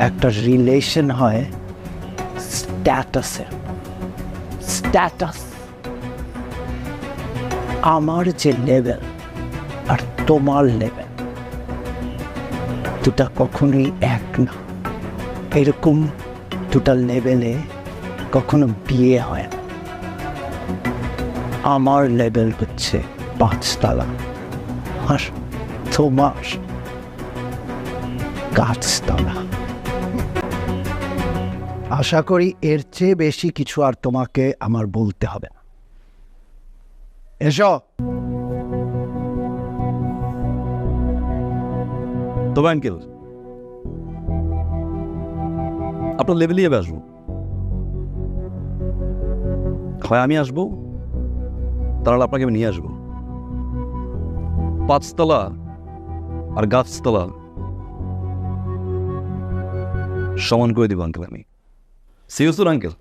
একটা রিলেশন হয় স্ট্যাটাসে। স্ট্যাটাস, আমার যে লেভেল আর তোমার লেভেল দুটা কখনোই এক না। এরকম দুটা লেভেলে কখনো বিয়ে হয় না। আমার লেভেল হচ্ছে 5 তলা আর তোমার 5 তলা। আশা করি এর চেয়ে বেশি কিছু আর তোমাকে আমার বলতে হবে না। এসো। তবে আঙ্কেল, আপনার লেভেলই আমি আসবো। হয় আমি আসবো, তাহলে আপনাকে আমি নিয়ে আসবো। 5 তলা আর গাছতলা সমান করে দিব আঙ্কেল আমি। সিরিয়াস তো আঙ্কেল?